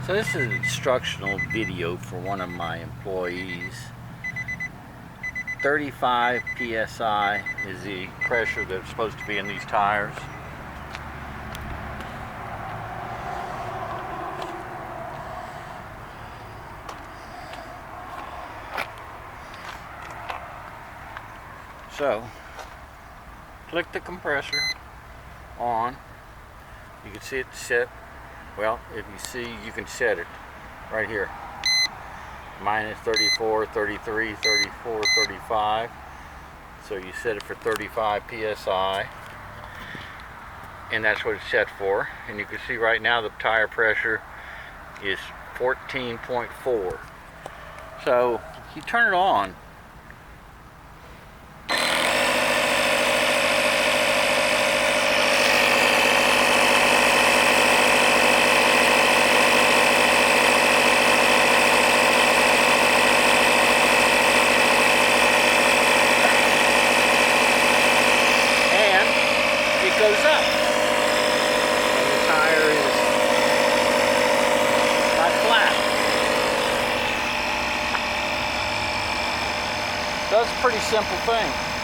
So this is an instructional video for one of my employees. 35 psi is the pressure that's supposed to be in these tires. So click the compressor on. You can see it set. Well, if you see, you can set it right here. Minus 34, 33, 34, 35. So you set it for 35 psi. And that's what it's set for. And you can see right now the tire pressure is 14.4. So you turn it on. Goes up and the tire is not flat. That's a pretty simple thing.